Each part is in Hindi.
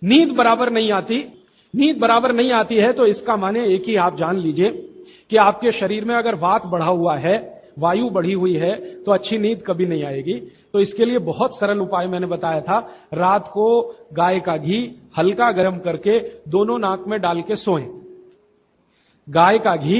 नींद बराबर नहीं आती, नींद बराबर नहीं आती है तो इसका माने एक ही आप जान लीजिए कि आपके शरीर में अगर वात बढ़ा हुआ है, वायु बढ़ी हुई है, तो अच्छी नींद कभी नहीं आएगी। तो इसके लिए बहुत सरल उपाय मैंने बताया था, रात को गाय का घी हल्का गर्म करके दोनों नाक में डाल के सोएं। गाय का घी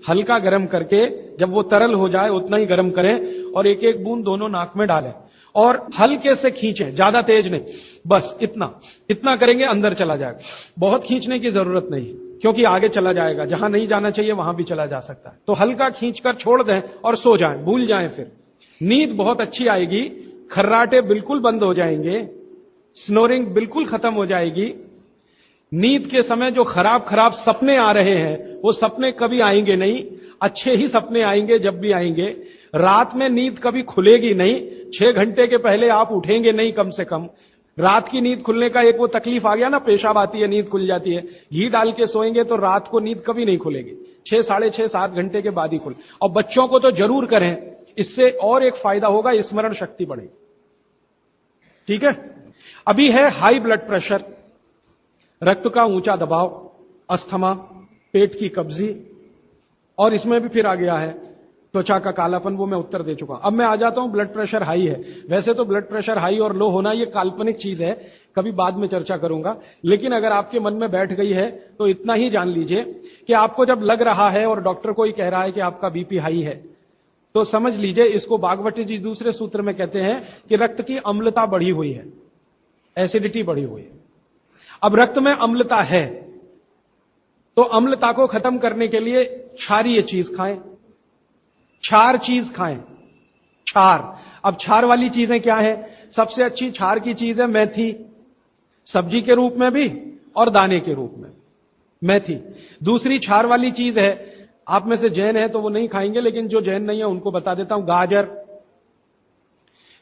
हल्का गर्म करके जब वो तरल हो जाए उतना ही गर्म करें और एक एक बूंद दोनों नाक में डालें और हल्के से खींचें, ज्यादा तेज नहीं, बस इतना करेंगे अंदर चला जाएगा। बहुत खींचने की जरूरत नहीं, क्योंकि आगे चला जाएगा, जहां नहीं जाना चाहिए वहां भी चला जा सकता है। तो हल्का खींचकर छोड़ दें और सो जाएं, भूल जाएं। फिर नींद बहुत अच्छी आएगी, खर्राटे बिल्कुल बंद हो जाएंगे, स्नोरिंग बिल्कुल खत्म हो जाएगी। नींद के समय जो खराब सपने आ रहे हैं वो सपने कभी आएंगे नहीं, अच्छे ही सपने आएंगे जब भी आएंगे। रात में नींद कभी खुलेगी नहीं, 6 घंटे के पहले आप उठेंगे नहीं कम से कम। रात की नींद खुलने का एक वो तकलीफ आ गया ना, पेशाब आती है नींद खुल जाती है। घी डाल के सोएंगे तो रात को नींद कभी नहीं खुलेगी, 6, साढ़े 6, 7 घंटे के बाद ही खुले। और बच्चों को तो जरूर करें, इससे और एक फायदा होगा, स्मरण शक्ति बढ़ेगी। ठीक है। अभी है हाई ब्लड प्रेशर, रक्त का ऊंचा दबाव, अस्थमा, पेट की कब्जी, और इसमें भी फिर आ गया है त्वचा का कालापन, वो मैं उत्तर दे चुका हूं। अब मैं आ जाता हूं ब्लड प्रेशर हाई है। वैसे तो ब्लड प्रेशर हाई और लो होना ये काल्पनिक चीज है, कभी बाद में चर्चा करूंगा, लेकिन अगर आपके मन में बैठ गई है तो इतना ही जान लीजिए कि आपको जब लग रहा है और डॉक्टर को ही कह रहा है कि आपका बीपी हाई है, तो समझ लीजिए, इसको बागवती जी दूसरे सूत्र में कहते हैं कि रक्त की अम्लता बढ़ी हुई है, एसिडिटी बढ़ी हुई है। अब रक्त में अम्लता है तो अम्लता को खत्म करने के लिए क्षारीय चीज खाएं, क्षार चीज खाएं, क्षार। अब क्षार वाली चीजें क्या है? सबसे अच्छी क्षार की चीज है मेथी, सब्जी के रूप में भी और दाने के रूप में मेथी। दूसरी क्षार वाली चीज है, आप में से जैन है तो वो नहीं खाएंगे, लेकिन जो जैन नहीं है उनको बता देता हूं, गाजर।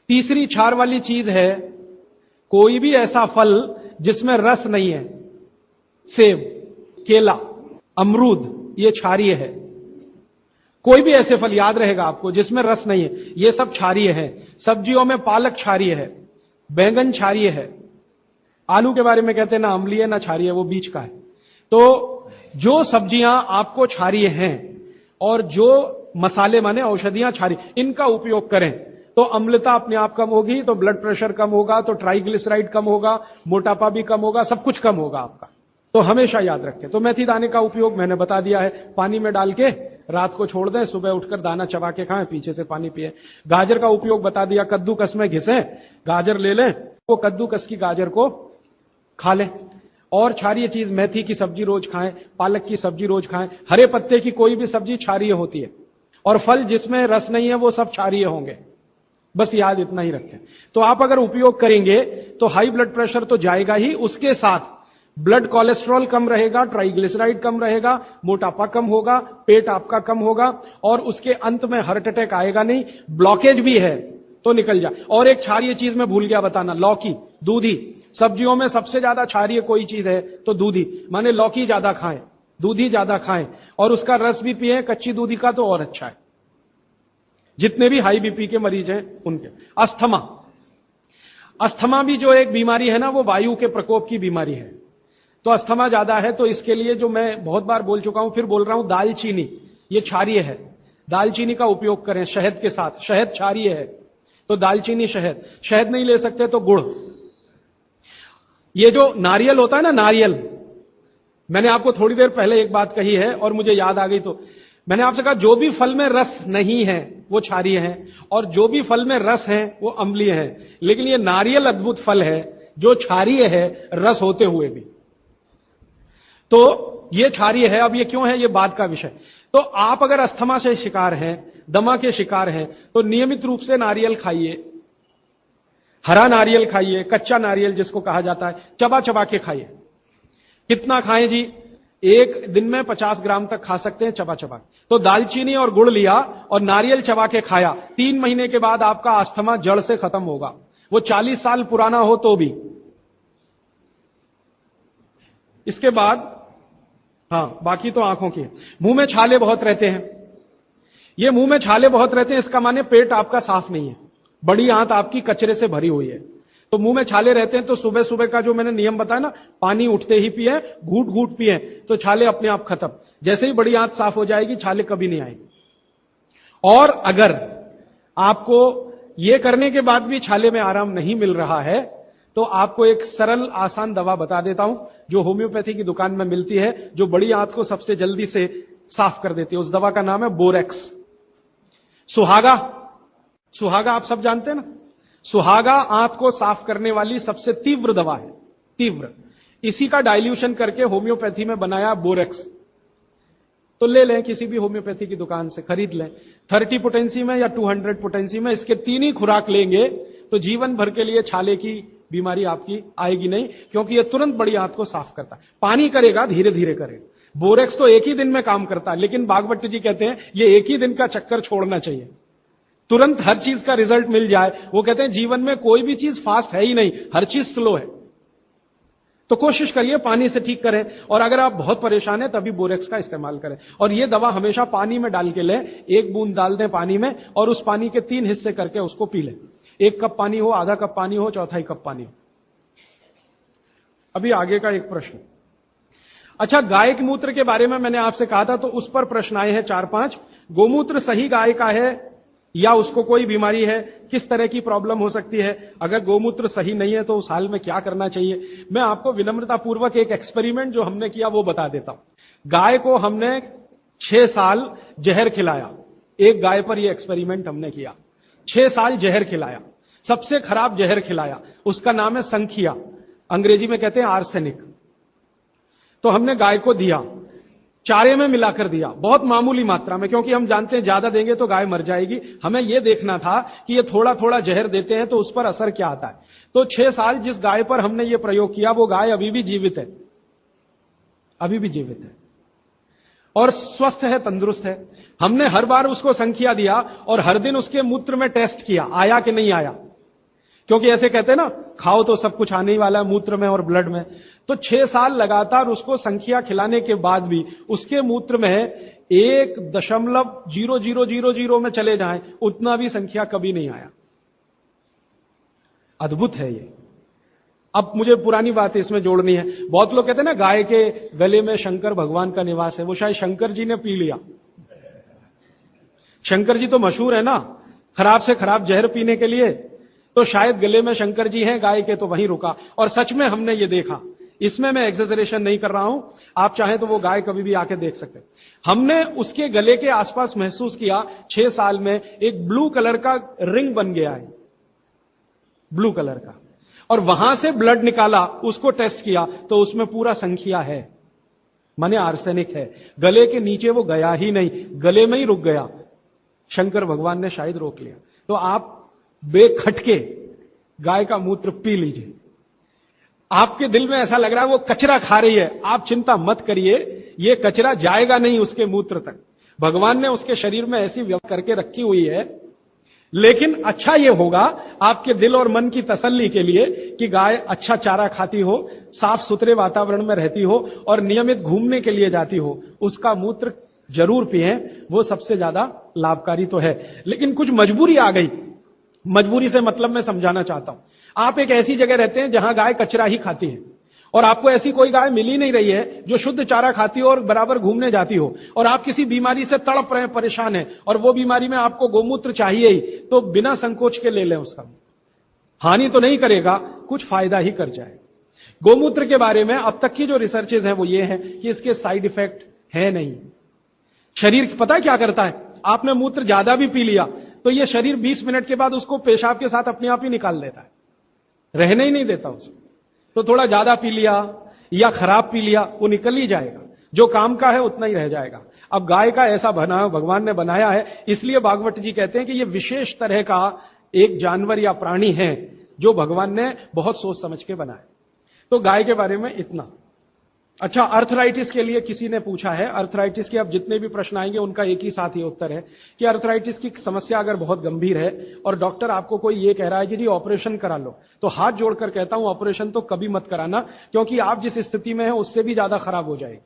तीसरी क्षार वाली चीज है कोई भी ऐसा फल जिसमें रस नहीं है, सेब, केला, अमरूद, ये क्षारीय है। कोई भी ऐसे फल याद रहेगा आपको जिसमें रस नहीं है, ये सब क्षारीय है। सब्जियों में पालक क्षारीय है, बैंगन क्षारीय है, आलू के बारे में कहते हैं ना अम्लीय ना क्षारीय, वो बीच का है। तो जो सब्जियां आपको क्षारीय हैं और जो मसाले माने औषधियां क्षारीय, इनका उपयोग करें तो अम्लता अपने आप कम होगी, तो ब्लड प्रेशर कम होगा, तो ट्राइग्लिसराइड कम होगा, मोटापा भी कम होगा, सब कुछ कम होगा आपका। तो हमेशा याद रखें। तो मेथी दाने का उपयोग मैंने बता दिया है, पानी में डाल के रात को छोड़ दें, सुबह उठकर दाना चबा के खाएं, पीछे से पानी पिए। गाजर का उपयोग बता दिया, कद्दूकस में घिसें, गाजर ले लें, वो कद्दूकस की गाजर को खा लें। और क्षारीय चीज मेथी की सब्जी रोज खाएं, पालक की सब्जी रोज खाएं, हरे पत्ते की कोई भी सब्जी क्षारीय होती है, और फल जिसमें रस नहीं है वो सब क्षारीय होंगे। बस याद इतना ही रखें। तो आप अगर उपयोग करेंगे तो हाई ब्लड प्रेशर तो जाएगा ही, उसके साथ ब्लड कोलेस्ट्रॉल कम रहेगा, ट्राइग्लिसराइड कम रहेगा, मोटापा कम होगा, पेट आपका कम होगा, और उसके अंत में हार्ट अटैक आएगा नहीं। ब्लॉकेज भी है तो निकल जाए। और एक क्षारीय चीज मैं भूल गया बताना, लौकी, दूधी। सब्जियों में सबसे ज्यादा क्षारीय कोई चीज है तो दूधी, माने लौकी ज्यादा खाएं, दूधी ज्यादा खाएं, और उसका रस भी पिए, कच्ची दूधी का तो और अच्छा है। जितने भी हाई बीपी के मरीज हैं उनके। अस्थमा, अस्थमा भी जो एक बीमारी है ना, वो वायु के प्रकोप की बीमारी है। तो अस्थमा ज्यादा है तो इसके लिए जो मैं बहुत बार बोल चुका हूं, फिर बोल रहा हूं, दालचीनी, ये क्षारीय है, दालचीनी का उपयोग करें शहद के साथ। शहद क्षारीय है तो दालचीनी, शहद। शहद नहीं ले सकते तो गुड़। ये जो नारियल होता है ना, नारियल, मैंने आपको थोड़ी देर पहले एक बात कही है और मुझे याद आ गई, तो मैंने आपसे कहा जो भी फल में रस नहीं है वो क्षारीय है, और जो भी फल में रस है वो अम्लीय है। लेकिन ये नारियल अद्भुत फल है जो क्षारीय है रस होते हुए भी, तो ये क्षारीय है। अब ये क्यों है, ये बाद का विषय। तो आप अगर अस्थमा से शिकार हैं, दमा के शिकार हैं, तो नियमित रूप से नारियल खाइए, हरा नारियल खाइए, कच्चा नारियल जिसको कहा जाता है, चबा चबा के खाइए। कितना खाएं जी? एक दिन में 50 ग्राम तक खा सकते हैं चबा चबा। तो दालचीनी और गुड़ लिया और नारियल चबा के खाया, 3 महीने के बाद आपका अस्थमा जड़ से खत्म होगा, वो 40 साल पुराना हो तो भी। इसके बाद हां, बाकी तो आंखों की। मुंह में छाले बहुत रहते हैं, ये मुंह में छाले बहुत रहते हैं, इसका माने पेट आपका साफ नहीं है, बड़ी आंत आपकी कचरे से भरी हुई है। तो मुंह में छाले रहते हैं, तो सुबह सुबह का जो मैंने नियम बताया ना, पानी उठते ही पिए, घूट घूट पिए, तो छाले अपने आप खत्म। जैसे ही बड़ी आंत साफ हो जाएगी, छाले कभी नहीं आएगी। और अगर आपको यह करने के बाद भी छाले में आराम नहीं मिल रहा है, तो आपको एक सरल आसान दवा बता देता हूं, जो होम्योपैथी की दुकान में मिलती है, जो बड़ी आंत को सबसे जल्दी से साफ कर देती है। उस दवा का नाम है बोरेक्स। सुहागा, सुहागा आप सब जानते हैं ना, सुहागा आंत को साफ करने वाली सबसे तीव्र दवा है, तीव्र। इसी का डाइल्यूशन करके होम्योपैथी में बनाया बोरेक्स। तो ले लें, किसी भी होम्योपैथी की दुकान से खरीद लें, 30 पोटेंसी में या 200 पोटेंसी में। इसके 3 ही खुराक लेंगे तो जीवन भर के लिए छाले की बीमारी आपकी आएगी नहीं, क्योंकि यह तुरंत बड़ी आंत को साफ करता है। पानी करेगा, धीरे धीरे करेगा। बोरेक्स तो एक ही दिन में काम करता है, लेकिन बागवट जी कहते हैं ये एक ही दिन का चक्कर छोड़ना चाहिए, तुरंत हर चीज का रिजल्ट मिल जाए। वो कहते हैं जीवन में कोई भी चीज फास्ट है ही नहीं, हर चीज स्लो है। तो कोशिश करिए पानी से ठीक करें, और अगर आप बहुत परेशान हैं तभी बोरेक्स का इस्तेमाल करें। और यह दवा हमेशा पानी में डाल के लें, 1 बूंद डाल दें पानी में, और उस पानी के 3 हिस्से करके उसको पी लें। 1 कप पानी हो, आधा कप पानी हो, चौथाई कप पानी हो। अभी आगे का एक प्रश्न। अच्छा, गाय के मूत्र के बारे में मैंने आपसे कहा था, तो उस पर प्रश्न आए हैं 4-5। गोमूत्र सही गाय का है या उसको कोई बीमारी है, किस तरह की प्रॉब्लम हो सकती है, अगर गोमूत्र सही नहीं है तो उस हाल में क्या करना चाहिए। मैं आपको विनम्रतापूर्वक एक एक्सपेरिमेंट जो हमने किया वो बता देता हूं। गाय को हमने 6 साल जहर खिलाया। एक गाय पर यह एक्सपेरिमेंट हमने किया, 6 साल जहर खिलाया, सबसे खराब जहर खिलाया, उसका नाम है संखिया, अंग्रेजी में कहते हैं आर्सेनिक। तो हमने गाय को दिया, चारे में मिलाकर दिया, बहुत मामूली मात्रा में, क्योंकि हम जानते हैं ज्यादा देंगे तो गाय मर जाएगी। हमें यह देखना था कि ये थोड़ा थोड़ा जहर देते हैं तो उस पर असर क्या आता है। तो 6 साल जिस गाय पर हमने ये प्रयोग किया, वो गाय अभी भी जीवित है, अभी भी जीवित है और स्वस्थ है, तंदुरुस्त है। हमने हर बार उसको संख्या दिया और हर दिन उसके मूत्र में टेस्ट किया, आया कि नहीं आया, क्योंकि ऐसे कहते हैं ना, खाओ तो सब कुछ आने ही वाला है मूत्र में और ब्लड में। तो 6 साल लगातार उसको संख्या खिलाने के बाद भी उसके मूत्र में 1.0000 में चले जाएं, उतना भी संख्या कभी नहीं आया। अद्भुत है ये। अब मुझे पुरानी बात इसमें जोड़नी है। बहुत लोग कहते हैं ना, गाय के गले में शंकर भगवान का निवास है। वो शायद शंकर जी ने पी लिया। शंकर जी तो मशहूर है ना, खराब से खराब जहर पीने के लिए, तो शायद गले में शंकर जी हैं गाय के, तो वहीं रुका। और सच में हमने ये देखा, इसमें मैं एक्सेजरेशन नहीं कर रहा हूं, आप चाहें तो वो गाय कभी भी आके देख सकते। हमने उसके गले के आसपास महसूस किया 6 साल में एक ब्लू कलर का रिंग बन गया है, ब्लू कलर का, और वहां से ब्लड निकाला, उसको टेस्ट किया तो उसमें पूरा संख्या है, माने आर्सेनिक है। गले के नीचे वो गया ही नहीं, गले में ही रुक गया। शंकर भगवान ने शायद रोक लिया। तो आप बेखटके गाय का मूत्र पी लीजिए। आपके दिल में ऐसा लग रहा है वो कचरा खा रही है, आप चिंता मत करिए, ये कचरा जाएगा नहीं उसके मूत्र तक। भगवान ने उसके शरीर में ऐसी व्यवस्था करके रखी हुई है। लेकिन अच्छा यह होगा आपके दिल और मन की तसल्ली के लिए कि गाय अच्छा चारा खाती हो, साफ सुथरे वातावरण में रहती हो और नियमित घूमने के लिए जाती हो, उसका मूत्र जरूर पिएं, वो सबसे ज्यादा लाभकारी तो है। लेकिन कुछ मजबूरी आ गई, मजबूरी से मतलब मैं समझाना चाहता हूं। आप एक ऐसी जगह रहते हैं जहां गाय कचरा ही खाती है, और आपको ऐसी कोई गाय मिल ही नहीं रही है जो शुद्ध चारा खाती हो और बराबर घूमने जाती हो, और आप किसी बीमारी से तड़प रहे हैं, परेशान हैं, और वो बीमारी में आपको गोमूत्र चाहिए ही, तो बिना संकोच के ले लें। उसका हानि तो नहीं करेगा, कुछ फायदा ही कर जाए। गोमूत्र के बारे में अब तक की जो रिसर्चेज हैं वो ये हैं कि इसके साइड इफेक्ट है नहीं। शरीर पता है क्या करता है, आपने मूत्र ज्यादा भी पी लिया तो ये शरीर 20 मिनट के बाद उसको पेशाब के साथ अपने आप ही निकाल देता है, रहने ही नहीं देता उसको। तो थोड़ा ज्यादा पी लिया या खराब पी लिया, वो निकल ही जाएगा, जो काम का है उतना ही रह जाएगा। अब गाय का ऐसा बना भगवान ने बनाया है, इसलिए भागवत जी कहते हैं कि ये विशेष तरह का एक जानवर या प्राणी है जो भगवान ने बहुत सोच समझ के बनाया। तो गाय के बारे में इतना। अच्छा, अर्थराइटिस के लिए किसी ने पूछा है, अर्थराइटिस के अब जितने भी प्रश्न आएंगे उनका एक ही साथ ही उत्तर है कि अर्थराइटिस की समस्या अगर बहुत गंभीर है और डॉक्टर आपको कोई ये कह रहा है कि जी ऑपरेशन करा लो, तो हाथ जोड़कर कहता हूं ऑपरेशन तो कभी मत कराना, क्योंकि आप जिस स्थिति में है उससे भी ज्यादा खराब हो जाएगी।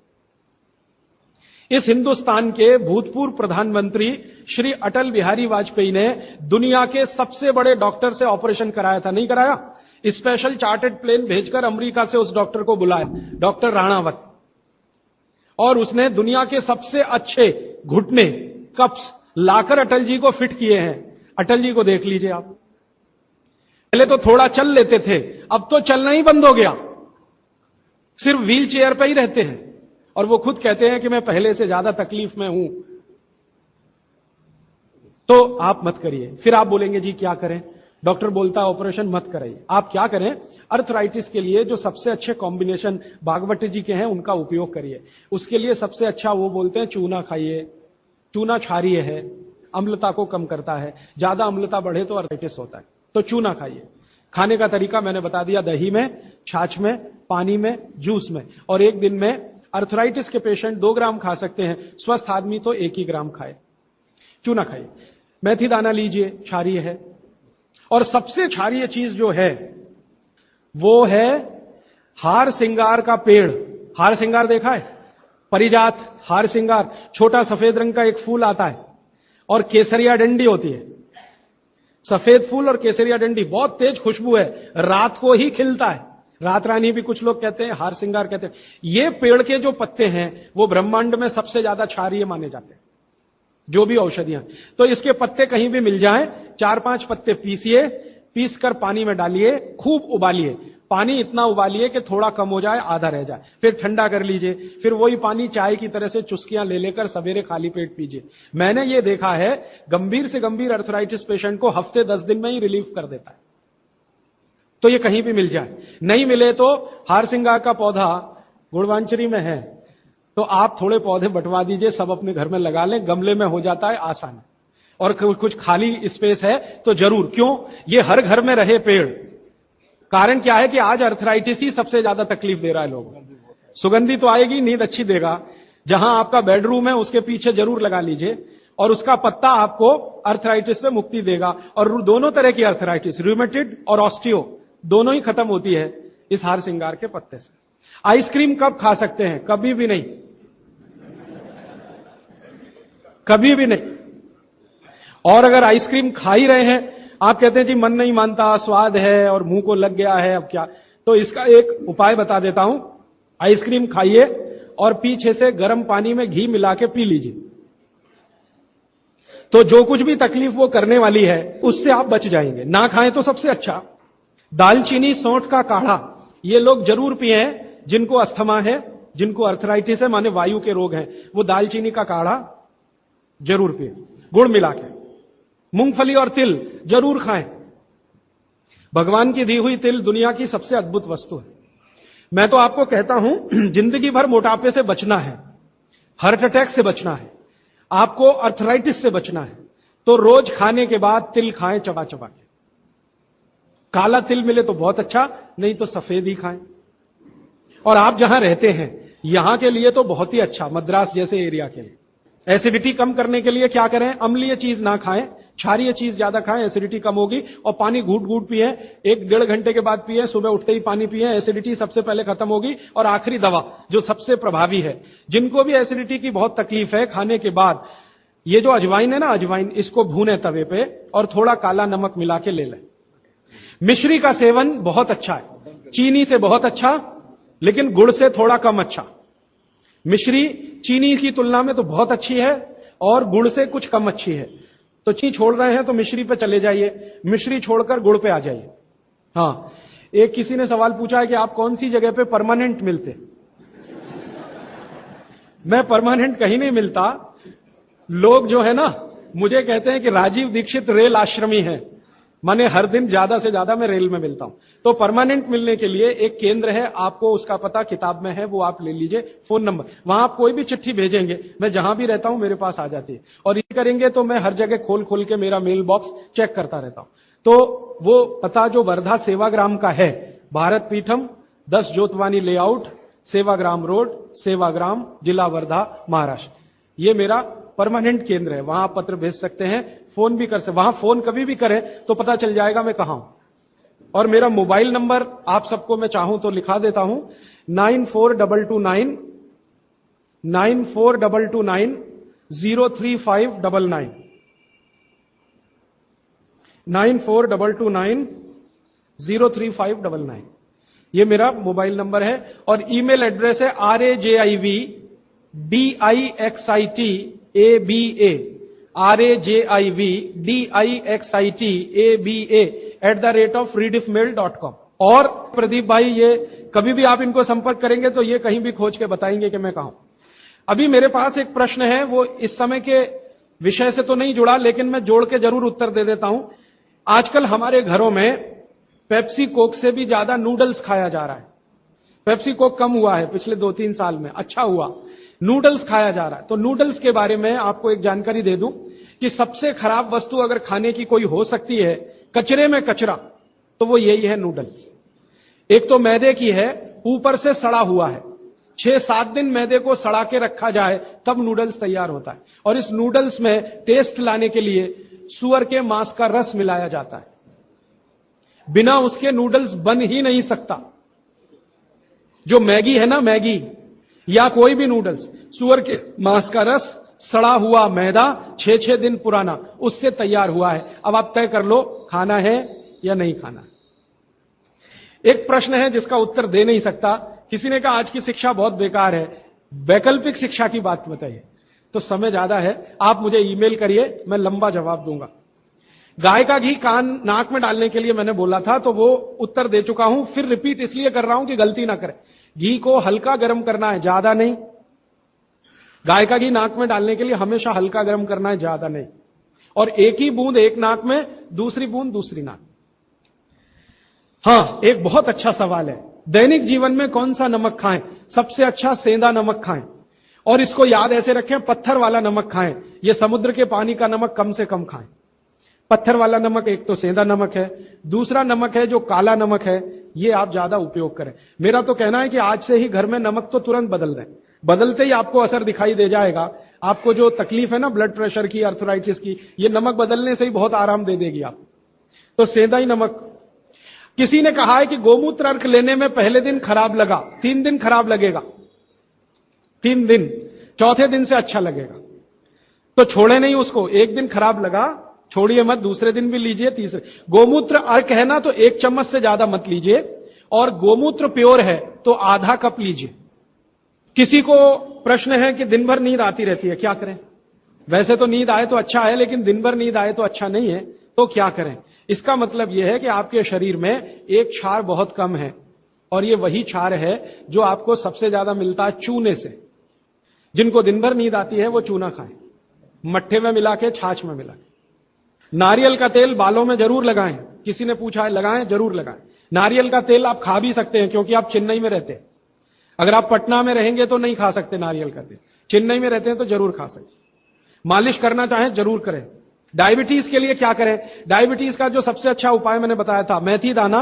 इस हिंदुस्तान के भूतपूर्व प्रधानमंत्री श्री अटल बिहारी वाजपेयी ने दुनिया के सबसे बड़े डॉक्टर से ऑपरेशन कराया था, नहीं कराया? स्पेशल चार्टर्ड प्लेन भेजकर अमेरिका से उस डॉक्टर को बुलाया, डॉक्टर राणावत, और उसने दुनिया के सबसे अच्छे घुटने कप्स लाकर अटल जी को फिट किए हैं। अटल जी को देख लीजिए आप, पहले तो थोड़ा चल लेते थे, अब तो चलना ही बंद हो गया, सिर्फ व्हील चेयर पर ही रहते हैं, और वो खुद कहते हैं कि मैं पहले से ज्यादा तकलीफ में हूं। तो आप मत करिए। फिर आप बोलेंगे जी क्या करें, डॉक्टर बोलता है ऑपरेशन मत कराइए। आप क्या करें, अर्थराइटिस के लिए जो सबसे अच्छे कॉम्बिनेशन भागवत जी के हैं उनका उपयोग करिए। उसके लिए सबसे अच्छा वो बोलते हैं चूना खाइए, चूना क्षारीय है, अम्लता को कम करता है, ज्यादा अम्लता बढ़े तो अर्थराइटिस होता है, तो चूना खाइए। खाने का तरीका मैंने बता दिया, दही में, छाछ में, पानी में, जूस में, और एक दिन में अर्थराइटिस के पेशेंट 2 ग्राम खा सकते हैं, स्वस्थ आदमी तो 1 ही ग्राम खाए। चूना खाइए। मेथी दाना लीजिए, क्षारीय है। और सबसे क्षारीय चीज जो है वो है हार सिंगार का पेड़। हार सिंगार देखा है? परिजात हार सिंगार, छोटा सफेद रंग का एक फूल आता है और केसरिया डंडी होती है। सफेद फूल और केसरिया डंडी, बहुत तेज खुशबू है, रात को ही खिलता है। रात रानी भी कुछ लोग कहते हैं, हार सिंगार कहते हैं। ये पेड़ के जो पत्ते हैं वो ब्रह्मांड में सबसे ज्यादा क्षारीय माने जाते हैं, जो भी औषधियां। तो इसके पत्ते कहीं भी मिल जाएं, 4-5 पत्ते पीसिए, पीस कर पानी में डालिए, खूब उबालिए। पानी इतना उबालिए कि थोड़ा कम हो जाए, आधा रह जाए, फिर ठंडा कर लीजिए। फिर वही पानी चाय की तरह से चुस्कियां ले लेकर सवेरे खाली पेट पीजिए। मैंने ये देखा है, गंभीर से गंभीर अर्थराइटिस पेशेंट को हफ्ते 10 दिन में ही रिलीफ कर देता है। तो ये कहीं भी मिल जाए। नहीं मिले तो हार सिंगार का पौधा गुड़वांचरी में है, तो आप थोड़े पौधे बंटवा दीजिए, सब अपने घर में लगा लें, गमले में हो जाता है आसान। और कुछ खाली स्पेस है तो जरूर, क्यों, ये हर घर में रहे पेड़। कारण क्या है कि आज अर्थराइटिस ही सबसे ज्यादा तकलीफ दे रहा है लोगों को। सुगंधी तो आएगी, नींद अच्छी देगा। जहां आपका बेडरूम है उसके पीछे जरूर लगा लीजिए, और उसका पत्ता आपको अर्थराइटिस से मुक्ति देगा। और दोनों तरह की अर्थराइटिस, रूमेटिड और ऑस्टियो, दोनों ही खत्म होती है इस हार सिंगार के पत्ते से। आइसक्रीम कब खा सकते हैं? कभी भी नहीं, कभी भी नहीं। और अगर आइसक्रीम खा ही रहे हैं, आप कहते हैं जी मन नहीं मानता, स्वाद है और मुंह को लग गया है, अब क्या, तो इसका एक उपाय बता देता हूं। आइसक्रीम खाइए और पीछे से गर्म पानी में घी मिला के पी लीजिए, तो जो कुछ भी तकलीफ वो करने वाली है उससे आप बच जाएंगे। ना खाएं तो सबसे अच्छा। दालचीनी सौंठ का काढ़ा ये लोग जरूर पिए, जिनको अस्थमा है, जिनको अर्थराइटिस है, माने वायु के रोग हैं, वो दालचीनी का काढ़ा जरूर पिए, गुड़ मिला के। मूंगफली और तिल जरूर खाएं। भगवान की दी हुई तिल दुनिया की सबसे अद्भुत वस्तु है। मैं तो आपको कहता हूं, जिंदगी भर मोटापे से बचना है, हार्ट अटैक से बचना है, आपको अर्थराइटिस से बचना है, तो रोज खाने के बाद तिल खाएं, चबा चबा के। काला तिल मिले तो बहुत अच्छा, नहीं तो सफेद ही खाएं। और आप जहां रहते हैं यहां के लिए तो बहुत ही अच्छा, मद्रास जैसे एरिया के लिए। एसिडिटी कम करने के लिए क्या करें? अम्लीय चीज ना खाएं, क्षारीय चीज ज्यादा खाएं, एसिडिटी कम होगी। और पानी घूट घूट पिए, 1-1.5 घंटे के बाद पिए, सुबह उठते ही पानी पिए, एसिडिटी सबसे पहले खत्म होगी। और आखिरी दवा जो सबसे प्रभावी है, जिनको भी एसिडिटी की बहुत तकलीफ है, खाने के बाद ये जो अजवाइन है ना, अजवाइन, इसको भूने तवे पे और थोड़ा काला नमक मिला के ले लें। मिश्री का सेवन बहुत अच्छा है, चीनी से बहुत अच्छा, लेकिन गुड़ से थोड़ा कम अच्छा। मिश्री चीनी की तुलना में तो बहुत अच्छी है और गुड़ से कुछ कम अच्छी है। तो चीनी छोड़ रहे हैं तो मिश्री पे चले जाइए, मिश्री छोड़कर गुड़ पे आ जाइए। हाँ, एक किसी ने सवाल पूछा है कि आप कौन सी जगह पे परमानेंट मिलते? मैं परमानेंट कहीं नहीं मिलता। लोग जो है ना मुझे कहते हैं कि राजीव दीक्षित रेल आश्रमी है, माने हर दिन ज्यादा से ज्यादा मैं रेल में मिलता हूं। तो परमानेंट मिलने के लिए एक केंद्र है, आपको उसका पता किताब में है, वो आप ले लीजिए, फोन नंबर। वहां आप कोई भी चिट्ठी भेजेंगे, मैं जहां भी रहता हूं मेरे पास आ जाती है। और ये करेंगे तो मैं हर जगह खोल खोल के मेरा मेल बॉक्स चेक करता रहता हूं। तो वो पता जो वर्धा सेवाग्राम का है, भारत पीठम, 10 जोतवानी लेआउट, सेवाग्राम रोड, सेवाग्राम, जिला वर्धा, महाराष्ट्र, ये मेरा परमानेंट केंद्र है। वहां आप पत्र भेज सकते हैं, फोन भी कर सकते। वहां फोन कभी भी करें तो पता चल जाएगा मैं कहां हूं। और मेरा मोबाइल नंबर आप सबको मैं चाहूं तो लिखा देता हूं, 9422 03599, 9422 03599। ये मेरा मोबाइल नंबर है और ईमेल एड्रेस है rajivdixitaba@redixitab@rediffmail.com। और प्रदीप भाई, ये कभी भी आप इनको संपर्क करेंगे तो ये कहीं भी खोज के बताएंगे कि मैं कहां हूं। अभी मेरे पास एक प्रश्न है, वो इस समय के विषय से तो नहीं जुड़ा, लेकिन मैं जोड़ के जरूर उत्तर दे देता हूं। आजकल हमारे घरों में पेप्सी कोक से भी ज्यादा नूडल्स खाया जा रहा है। पेप्सी कोक कम हुआ है पिछले 2-3 साल में, अच्छा हुआ, नूडल्स खाया जा रहा है। तो नूडल्स के बारे में आपको एक जानकारी दे दूं कि सबसे खराब वस्तु अगर खाने की कोई हो सकती है, कचरे में कचरा, तो वो यही है नूडल्स। एक तो मैदे की है, ऊपर से सड़ा हुआ है। 6-7 दिन मैदे को सड़ा के रखा जाए तब नूडल्स तैयार होता है। और इस नूडल्स में टेस्ट लाने के लिए सुअर के मांस का रस मिलाया जाता है। बिना उसके नूडल्स बन ही नहीं सकता। जो मैगी है ना, मैगी या कोई भी नूडल्स, सुअर के मांस का रस, सड़ा हुआ मैदा, 6-6 दिन पुराना, उससे तैयार हुआ है। अब आप तय कर लो, खाना है या नहीं खाना। एक प्रश्न है जिसका उत्तर दे नहीं सकता। किसी ने कहा आज की शिक्षा बहुत बेकार है, वैकल्पिक शिक्षा की बात बताइए। तो समय ज्यादा है, आप मुझे ईमेल करिए, मैं लंबा जवाब दूंगा। गाय का घी कान नाक में डालने के लिए मैंने बोला था, तो वो उत्तर दे चुका हूं। फिर रिपीट इसलिए कर रहा हूं कि गलती ना करें। घी को हल्का गर्म करना है, ज्यादा नहीं। गाय का घी नाक में डालने के लिए हमेशा हल्का गर्म करना है, ज्यादा नहीं। और एक ही बूंद एक नाक में, दूसरी बूंद दूसरी नाक। हां, एक बहुत अच्छा सवाल है, दैनिक जीवन में कौन सा नमक खाएं? सबसे अच्छा सेंधा नमक खाएं। और इसको याद ऐसे रखें, पत्थर वाला नमक खाएं। यह समुद्र के पानी का नमक कम से कम खाएं। पत्थर वाला नमक एक तो सेंधा नमक है, दूसरा नमक है जो काला नमक है, ये आप ज्यादा उपयोग करें। मेरा तो कहना है कि आज से ही घर में नमक तो तुरंत बदल दें। बदलते ही आपको असर दिखाई दे जाएगा। आपको जो तकलीफ है ना ब्लड प्रेशर की, अर्थराइटिस की, ये नमक बदलने से ही बहुत आराम दे देगी आप। तो सेंधा ही नमक। किसी ने कहा है कि गोमूत्र अर्क लेने में पहले दिन खराब लगा, 3 दिन खराब लगेगा, 3 दिन, चौथे दिन से अच्छा लगेगा। तो छोड़े नहीं उसको। एक दिन खराब लगा, छोड़िए मत, दूसरे दिन भी लीजिए, तीसरे। गोमूत्र अर्क है ना, तो 1 चम्मच से ज्यादा मत लीजिए। और गोमूत्र प्योर है तो आधा कप लीजिए। किसी को प्रश्न है कि दिन भर नींद आती रहती है, क्या करें? वैसे तो नींद आए तो अच्छा है, लेकिन दिन भर नींद आए तो अच्छा नहीं है, तो क्या करें? इसका मतलब यह है कि आपके शरीर में एक क्षार बहुत कम है, और यह वही क्षार है जो आपको सबसे ज्यादा मिलता है चूने से। जिनको दिन भर नींद आती है वो चूना खाएं, मट्ठे में मिला के, छाछ में मिला के। नारियल का तेल बालों में जरूर लगाएं। किसी ने पूछा है, लगाएं? जरूर लगाएं। नारियल का तेल आप खा भी सकते हैं, क्योंकि आप चेन्नई में रहते हैं। अगर आप पटना में रहेंगे तो नहीं खा सकते नारियल का तेल, चेन्नई में रहते हैं तो जरूर खा सकते। मालिश करना चाहें जरूर करें। डायबिटीज के लिए क्या करें? डायबिटीज का जो सबसे अच्छा उपाय मैंने बताया था, मेथी दाना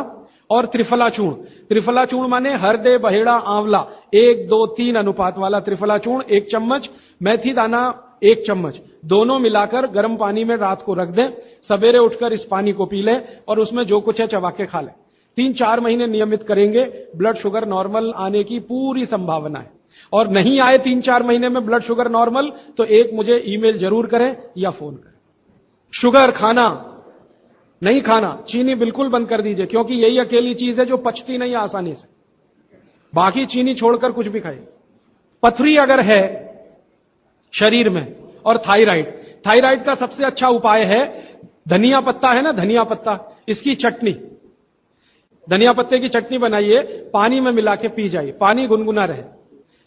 और त्रिफला चूर्ण। त्रिफला चूर्ण माने हरदे, बहेड़ा, आंवला, 1-2-3 अनुपात वाला त्रिफला चूर्ण 1 चम्मच, मेथी दाना 1 चम्मच, दोनों मिलाकर गर्म पानी में रात को रख दें। सवेरे उठकर इस पानी को पी लें और उसमें जो कुछ है चबा के खा लें। 3-4 महीने नियमित करेंगे, ब्लड शुगर नॉर्मल आने की पूरी संभावना है। और नहीं आए 3-4 महीने में ब्लड शुगर नॉर्मल, तो एक मुझे ईमेल जरूर करें या फोन करें। शुगर खाना नहीं खाना, चीनी बिल्कुल बंद कर दीजिए, क्योंकि यही अकेली चीज है जो पचती नहीं आसानी से। बाकी चीनी छोड़कर कुछ भी खाइए। पथरी अगर है शरीर में, और थायराइड का सबसे अच्छा उपाय है धनिया पत्ता है ना, धनिया पत्ता, इसकी चटनी, धनिया पत्ते की चटनी बनाइए, पानी में मिला के पी जाइए। पानी गुनगुना रहे।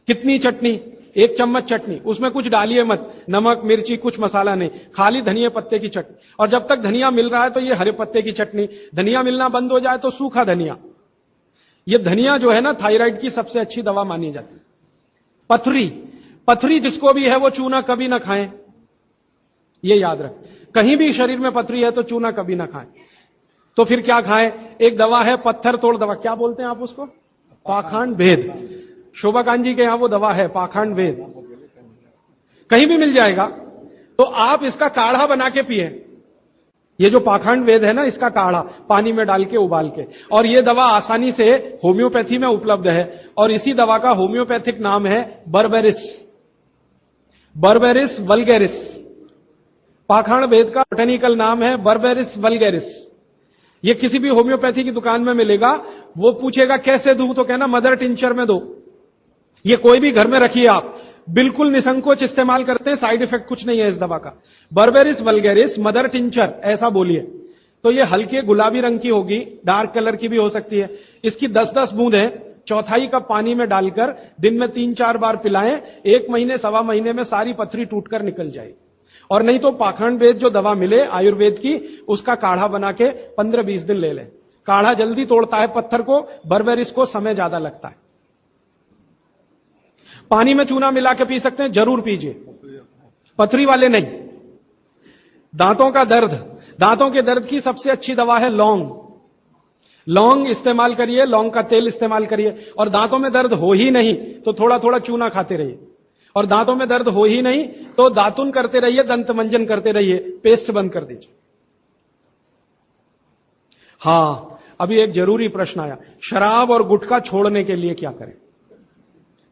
कितनी चटनी? 1 चम्मच चटनी, उसमें कुछ डालिए मत, नमक मिर्ची कुछ मसाला नहीं, खाली धनिया पत्ते की चटनी। और जब तक धनिया मिल रहा है तो ये हरे पत्ते की चटनी। धनिया मिलना बंद हो जाए तो सूखा धनिया। ये धनिया जो है ना, थायराइड की सबसे अच्छी दवा मानी जाती है। पथरी जिसको भी है वो चूना कभी ना खाएं, ये याद रखें। कहीं भी शरीर में पथरी है तो चूना कभी ना खाएं। तो फिर क्या खाएं? एक दवा है पत्थर तोड़ दवा, क्या बोलते हैं आप उसको? पाखंड भेद। शोभा कांत जी के यहां वो दवा है, पाखंड भेद, कहीं भी मिल जाएगा। तो आप इसका काढ़ा बना के पिए। ये जो पाखंड वेद है ना, इसका काढ़ा पानी में डाल के उबाल के। और ये दवा आसानी से होम्योपैथी में उपलब्ध है, और इसी दवा का होम्योपैथिक नाम है बर्बेरिस, बर्बेरिस वल्गैरिस। पाखंड वेद का बोटेनिकल नाम है बर्बेरिस वल्गैरिस। ये किसी भी होम्योपैथी की दुकान में मिलेगा। वो पूछेगा कैसे दूं, तो कहना मदर टिंचर में दो। ये कोई भी घर में रखिए आप, बिल्कुल निसंकोच इस्तेमाल करते हैं, साइड इफेक्ट कुछ नहीं है इस दवा का। बर्बेरिस वल्गेरिस मदर टिंचर ऐसा बोलिए तो ये हल्के गुलाबी रंग की होगी, डार्क कलर की भी हो सकती है। इसकी 10-10 बूंदें चौथाई कप पानी में डालकर दिन में 3-4 बार पिलाएं। 1 महीने सवा महीने में सारी पथरी टूटकर निकल जाएगी। और नहीं तो पाखंड वेद जो दवा मिले आयुर्वेद की, उसका काढ़ा बना के 15-20 दिन ले लें। काढ़ा जल्दी तोड़ता है पत्थर को, बर्बेरिस को समय ज्यादा लगता है। पानी में चूना मिला के पी सकते हैं, जरूर पीजिए, पथरी वाले नहीं। दांतों का दर्द, दांतों के दर्द की सबसे अच्छी दवा है लौंग। लौंग इस्तेमाल करिए, लौंग का तेल इस्तेमाल करिए। और दांतों में दर्द हो ही नहीं तो थोड़ा थोड़ा चूना खाते रहिए। और दांतों में दर्द हो ही नहीं तो दातुन करते रहिए, दंत मंजन करते रहिए, पेस्ट बंद कर दीजिए। हां, अभी एक जरूरी प्रश्न आया, शराब और गुटखा छोड़ने के लिए क्या करें?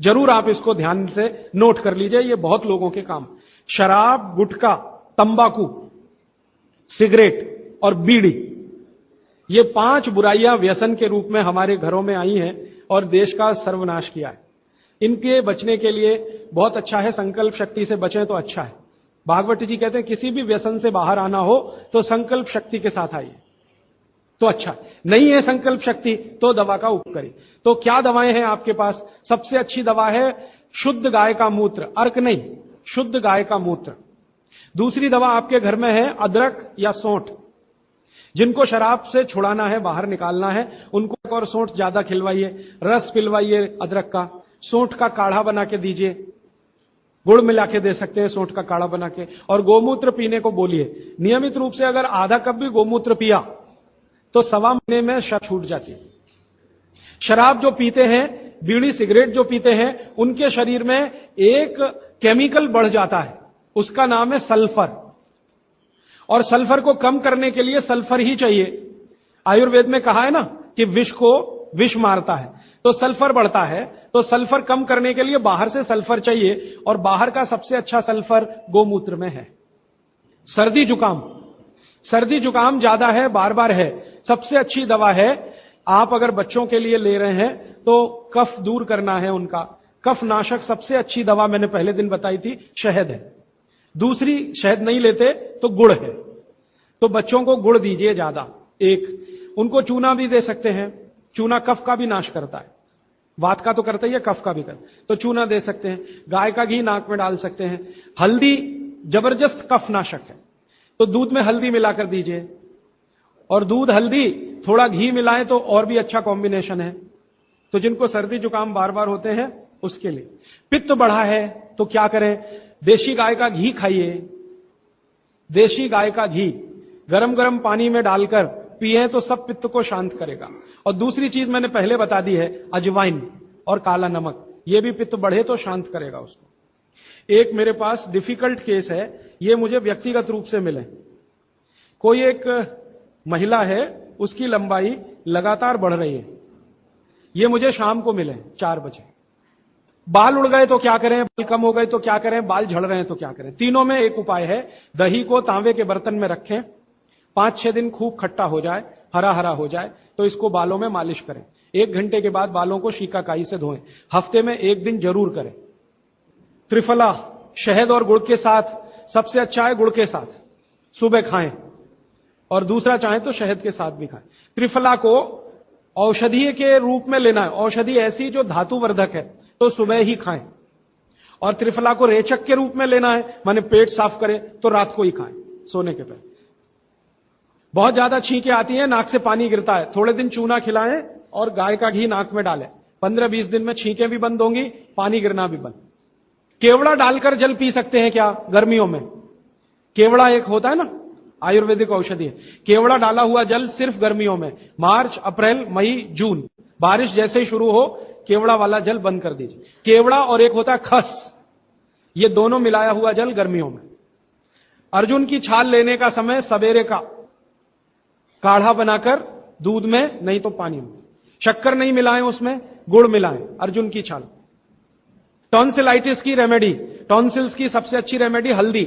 जरूर आप इसको ध्यान से नोट कर लीजिए, ये बहुत लोगों के काम। शराब, गुटखा, तंबाकू, सिगरेट और बीड़ी, ये 5 बुराइयां व्यसन के रूप में हमारे घरों में आई हैं और देश का सर्वनाश किया है। इनके बचने के लिए बहुत अच्छा है, संकल्प शक्ति से बचें तो अच्छा है। भागवत जी कहते हैं किसी भी व्यसन से बाहर आना हो तो संकल्प शक्ति के साथ आइए तो अच्छा। नहीं है संकल्प शक्ति तो दवा का उपयोग करिए। तो क्या दवाएं हैं आपके पास? सबसे अच्छी दवा है शुद्ध गाय का मूत्र, अर्क नहीं, शुद्ध गाय का मूत्र। दूसरी दवा आपके घर में है अदरक या सौंठ। जिनको शराब से छुड़ाना है, बाहर निकालना है, उनको एक और सौंठ ज्यादा खिलवाइए, रस पिलवाइए अदरक का, सौंठ का काढ़ा बना के दीजिए, गुड़ मिला के दे सकते हैं सौंठ का काढ़ा बना के। और गोमूत्र पीने को बोलिए। नियमित रूप से अगर आधा कप भी गोमूत्र पिया तो सवा महीने में शक छूट जाती है। शराब जो पीते हैं, बीड़ी सिगरेट जो पीते हैं, उनके शरीर में एक केमिकल बढ़ जाता है, उसका नाम है सल्फर। और सल्फर को कम करने के लिए सल्फर ही चाहिए। आयुर्वेद में कहा है ना कि विष को विष मारता है, तो सल्फर बढ़ता है। तो सल्फर कम करने के लिए बाहर से सल्फर चाहिए, और बाहर का सबसे अच्छा सल्फर गोमूत्र में है। सर्दी जुकाम, सर्दी जुकाम ज्यादा है, बार बार है, सबसे अच्छी दवा है। आप अगर बच्चों के लिए ले रहे हैं तो कफ दूर करना है उनका, कफ नाशक सबसे अच्छी दवा मैंने पहले दिन बताई थी, शहद है। दूसरी शहद नहीं लेते तो गुड़ है, तो बच्चों को गुड़ दीजिए ज्यादा। एक उनको चूना भी दे सकते हैं, चूना कफ का भी नाश करता है, वात का तो करता ही है, कफ का भी करता है, तो चूना दे सकते हैं। गाय का घी नाक में डाल सकते हैं। हल्दी जबरदस्त कफ नाशक है, तो दूध में हल्दी मिलाकर दीजिए। और दूध हल्दी थोड़ा घी मिलाएं तो और भी अच्छा कॉम्बिनेशन है। तो जिनको सर्दी जुकाम बार बार होते हैं उसके लिए। पित्त बढ़ा है तो क्या करें? देशी गाय का घी खाइए। देशी गाय का घी गरम गरम पानी में डालकर पिए तो सब पित्त को शांत करेगा। और दूसरी चीज मैंने पहले बता दी है, अजवाइन और काला नमक, ये भी पित्त बढ़े तो शांत करेगा उसको। एक मेरे पास डिफिकल्ट केस है, ये मुझे व्यक्तिगत रूप से मिले। कोई एक महिला है, उसकी लंबाई लगातार बढ़ रही है, ये मुझे शाम को मिले 4 बजे। बाल उड़ गए तो क्या करें, बाल कम हो गए तो क्या करें, बाल झड़ रहे हैं तो क्या करें? तीनों में एक उपाय है, दही को तांबे के बर्तन में रखें, 5-6 दिन खूब खट्टा हो जाए, हरा हरा हो जाए, तो इसको बालों में मालिश करें। 1 घंटे के बाद बालों को शीकाकाई से धोएं। हफ्ते में 1 दिन जरूर करें। त्रिफला शहद और गुड़ के साथ, सबसे अच्छा है गुड़ के साथ, सुबह खाएं, और दूसरा चाहे तो शहद के साथ भी खाएं। त्रिफला को औषधीय के रूप में लेना है, औषधि ऐसी जो धातुवर्धक है, तो सुबह ही खाएं। और त्रिफला को रेचक के रूप में लेना है, माने पेट साफ करे, तो रात को ही खाएं सोने के पहले। बहुत ज्यादा छींकें आती हैं, नाक से पानी गिरता है, थोड़े दिन चूना खिलाएं और गाय का घी नाक में डालें। 15-20 दिन में छींकें भी बंद होंगी, पानी गिरना भी बंद। केवड़ा डालकर जल पी सकते हैं क्या गर्मियों में? केवड़ा एक होता है ना, आयुर्वेदिक औषधि है। केवड़ा डाला हुआ जल सिर्फ गर्मियों में, मार्च, अप्रैल, मई, जून, बारिश जैसे ही शुरू हो केवड़ा वाला जल बंद कर दीजिए। केवड़ा और एक होता है खस, ये दोनों मिलाया हुआ जल गर्मियों में। अर्जुन की छाल लेने का समय सवेरे का, काढ़ा बनाकर दूध में नहीं तो पानी में, शक्कर नहीं मिलाएं उसमें, गुड़ मिलाएं, अर्जुन की छाल। टॉन्सिलाइटिस की रेमेडी, टॉन्सिल्स की सबसे अच्छी रेमेडी हल्दी,